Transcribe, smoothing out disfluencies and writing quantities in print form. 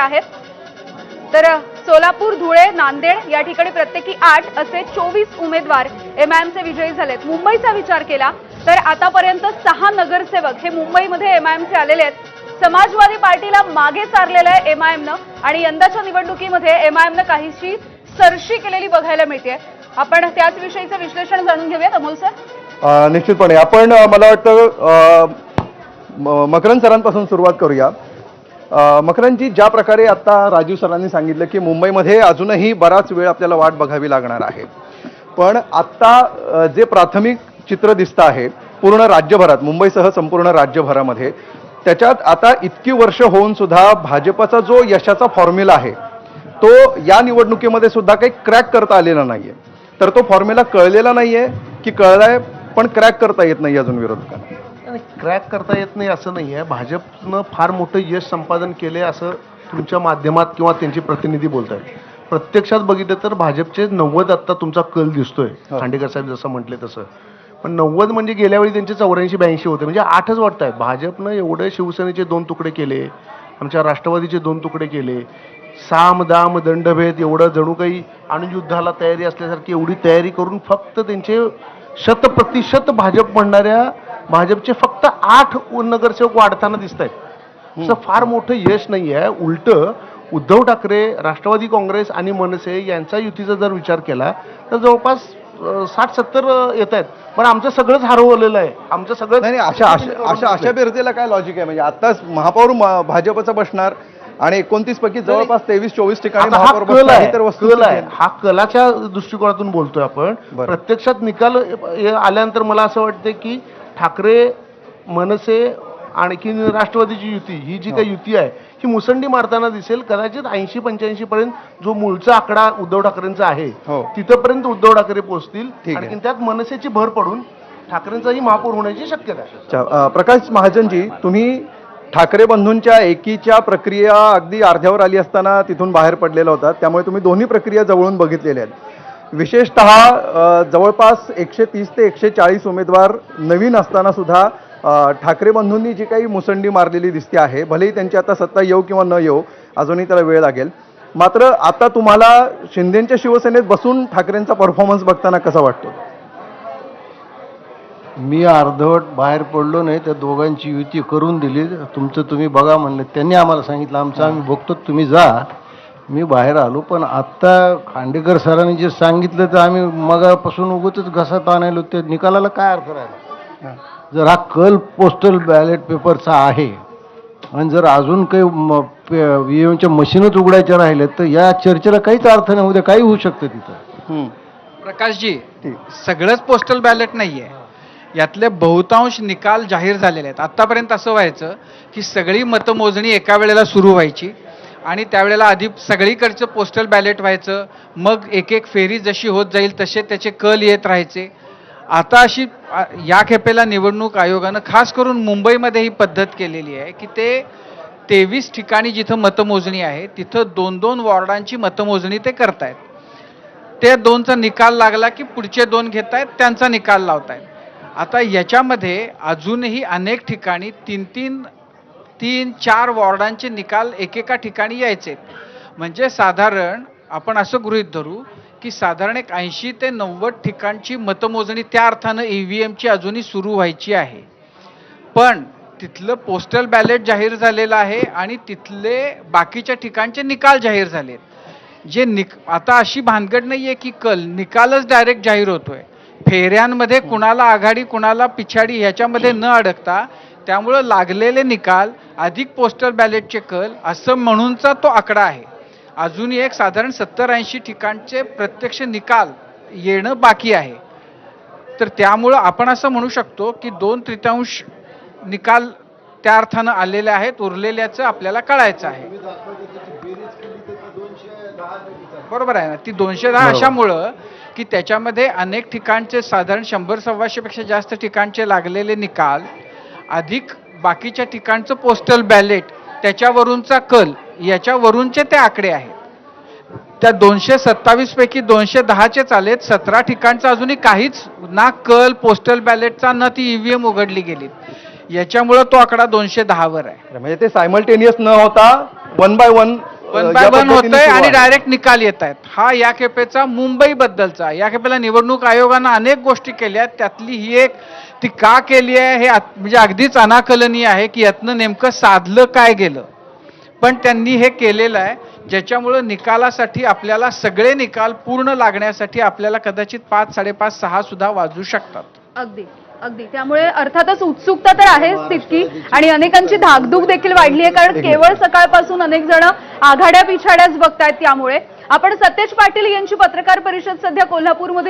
आहेत. तर सोलापूर, धुळे, नांदेड या ठिकाणी प्रत्येकी 8 असे 24 उमेदवार एमआयएमचे विजयी झालेत. मुंबईचा विचार केला तर आतापर्यंत 6 नगरसेवक हे मुंबईमध्ये एमआयएमचे आलेले आहेत. समाजवादी पार्टीला मागे सारलेलं आहे एमआयएमनं आणि यंदाच्या निवडणुकीमध्ये एमआयएमनं काहीशी सरशी केलेली बघायला मिळते. आपण त्याच विषयीचं विश्लेषण जाणून घेऊयात अमोल सर. निश्चितपणे आपण मला वाटतं मकरंद सरांपासून सुरुवात करूया. मकरंदजी, ज्या प्रकारे आता राजीव सरांनी सांगितलं की मुंबईमध्ये अजूनही बराच वेळ आपल्याला वाट बघावी लागणार आहे, पण आता जे प्राथमिक चित्र दिसतं आहे पूर्ण राज्यभरात, मुंबईसह संपूर्ण राज्यभरामध्ये, त्याच्यात आता इतकी वर्ष होऊन सुद्धा भाजपचा जो यशाचा फॉर्म्युला आहे तो या निवडणुकीमध्ये सुद्धा काही क्रॅक करता आलेला नाहीये. तर तो फॉर्म्युला कळलेला नाहीये की कळलाय पण क्रॅक करता येत नाही अजून विरोधकांना? क्रॅक करता येत नाही असं नाही आहे. भाजपनं फार मोठं यश संपादन केले असं तुमच्या माध्यमात किंवा त्यांचे प्रतिनिधी बोलत आहेत. प्रत्यक्षात बघितलं तर भाजपचे 90 आत्ता तुमचा कल दिसतोय, खांडेकर साहेब जसं म्हटले तसं. पण 90 म्हणजे गेल्या वेळी त्यांचे 84-82 होते, म्हणजे 8च वाटत आहेत. भाजपनं एवढे शिवसेनेचे 2 तुकडे केले, आमच्या राष्ट्रवादीचे 2 तुकडे केले, साम दाम दंडभेद एवढं जणू काही अणुयुद्धाला तयारी असल्यासारखी एवढी तयारी करून फक्त त्यांचे 100% भाजप म्हणणाऱ्या भाजपचे फक्त 8 नगरसेवक वाढताना दिसत आहेत. असं फार मोठं यश नाही आहे. उलट उद्धव ठाकरे, राष्ट्रवादी काँग्रेस आणि मनसे यांचा युतीचा जर विचार केला तर जवळपास 60-70 येत आहेत. पण आमचं सगळंच हरवलेलं आहे. आमचं सगळं नाही. अशा बेरजेला काय लॉजिक आहे? म्हणजे आताच महापौर भाजपचा बसणार आणि 29 पैकी जवळपास 23-24 ठिकाणी महापौर बसणार. तर वस्तू आहे, हा कलाच्या दृष्टिकोनातून बोलतोय आपण. प्रत्यक्षात निकाल आल्यानंतर मला असं वाटतं की ठाकरे, मनसे आणखी राष्ट्रवादीची युती, ही जी काही युती आहे ही मुसंडी मारताना दिसेल. कदाचित 80-85 पर्यंत जो मूळचा आकडा उद्धव ठाकरेंचा आहे तिथपर्यंत उद्धव ठाकरे पोहोचतील आणि त्यात मनसेची भर पडून ठाकरेंचाही महापौर होण्याची शक्यता आहे. प्रकाश महाजनजी, तुम्ही ठाकरे बंधूंच्या एकीच्या प्रक्रिया अगदी अर्ध्यावर आली असताना तिथून बाहेर पडलेला होता, त्यामुळे तुम्ही दोन्ही प्रक्रिया जवळून बघितलेल्या आहेत. विशेषतः जवळपास 130 ते 140 उमेदवार नवीन असताना सुद्धा ठाकरे बंधूंनी जी काही मुसंडी मारलेली दिसते आहे, भलेही त्यांची आता सत्ता येऊ किंवा न येऊ, अजूनही त्याला वेळ लागेल. मात्र आता तुम्हाला शिंदेच्या शिवसेनेत बसून ठाकरेंचा परफॉर्मन्स बघताना कसा वाटतो? मी अर्धवट बाहेर पडलो नाही, त्या दोघांची युती करून दिली. तुमचं तुम्ही बघा म्हणलं, त्यांनी आम्हाला सांगितलं आमचं आम्ही बघतो, तुम्ही जा. मी बाहेर आलो. पण आत्ता खांडेकर सरांनी जे सांगितलं तर आम्ही मगापासून उगतच घसा ताणायलो. त्या निकालाला काय अर्थ राहिला? जर हा कल पोस्टल बॅलेट पेपरचा आहे आणि जर अजून काही ईव्हीएमच्या मशीनच उघडायच्या राहिल्या तर या चर्चेला काहीच अर्थ नाही. उद्या काही होऊ शकतं तिथं. प्रकाशजी, सगळंच पोस्टल बॅलेट नाहीये. यातले बहुतांश निकाल जाहीर झालेले आहेत. आतापर्यंत असं व्हायचं की सगळी मतमोजणी एका वेळेला सुरू व्हायची आणि त्यावेळेला आधी सगळीकडचं पोस्टल बॅलेट व्हायचं, मग एक एक फेरी जशी होत जाईल तसे त्याचे कल येत राहायचे. आता अशी या खेपेला निवडणूक आयोगानं खास करून मुंबईमध्ये ही पद्धत केलेली आहे की ते 23 ठिकाणी जिथं मतमोजणी आहे तिथं 2-2 वॉर्डांची मतमोजणी ते करतायत. त्या 2चा निकाल लागला की पुढचे 2 घेतायत, त्यांचा निकाल लावतायत. आता याच्यामध्ये अजूनही अनेक ठिकाणी 3-4 वॉर्डांचे निकाल एकेका ठिकाणी यायचे. म्हणजे साधारण आपण असं गृहीत धरू की साधारण 80 ते 90 ठिकाणची मतमोजणी त्या अर्थानं ईव्हीएमची अजूनही सुरू व्हायची आहे. पण तिथलं पोस्टल बॅलेट जाहीर झालेलं आहे आणि तिथले बाकीच्या ठिकाणचे निकाल जाहीर झालेत. जे आता अशी भानगड नाहीये की निकालच डायरेक्ट जाहीर होतोय. फेऱ्यांमध्ये कुणाला आघाडी कुणाला पिछाडी ह्याच्यामध्ये न अडकता त्यामुळं लागलेले निकाल अधिक पोस्टल बॅलेटचे कल असं म्हणूनचा तो आकडा आहे. अजूनही एक साधारण 70-80 ठिकाणचे प्रत्यक्ष निकाल येणं बाकी आहे. तर त्यामुळं आपण असं म्हणू शकतो की 2/3 निकाल त्या अर्थानं आलेले आहेत. उरलेल्याचं आपल्याला कळायचं आहे. बरोबर आहे ना? ती 210 अशामुळं की त्याच्यामध्ये अनेक ठिकाणचे साधारण 100-125 पेक्षा जास्त ठिकाणचे लागलेले निकाल अधिक बाकीच्या ठिकाणचं पोस्टल बॅलेट त्याच्यावरूनचा कल याच्यावरूनचे ते आकडे आहेत. त्या 227 पैकी 210चे आलेत. 17 ठिकाणचं अजूनही काहीच ना कल पोस्टल बॅलेटचा ना ती ईव्हीएम उघडली गेली. याच्यामुळं तो आकडा 210 वर आहे. म्हणजे ते सायमल्टेनियस न होता 1 बाय 1 1 बाय 1 होतंय आणि डायरेक्ट निकाल येत आहेत. हा या खेपेचा मुंबई बद्दलचा, या खेपेला निवडणूक आयोगानं अनेक गोष्टी केल्या, त्यातली ही एक ती का केली आहे हे म्हणजे अगदीच अनाकलनीय आहे की यातनं नेमकं साधलं काय गेलं, पण त्यांनी हे केलेलं आहे ज्याच्यामुळं निकालासाठी आपल्याला सगळे निकाल पूर्ण लागण्यासाठी आपल्याला कदाचित 5, 5.5, 6 सुद्धा वाजू शकतात. अगदी अगदी त्यामुळे अर्थातच उत्सुकता तर आहेच तितकी आणि अनेकांची धाकधूक देखील वाढली आहे, कारण केवळ सकाळपासून अनेक जण आघाड्या पिछाड्याच बघतायत. त्यामुळे आपण सतेज पाटील यांची पत्रकार परिषद सध्या कोल्हापूरमध्ये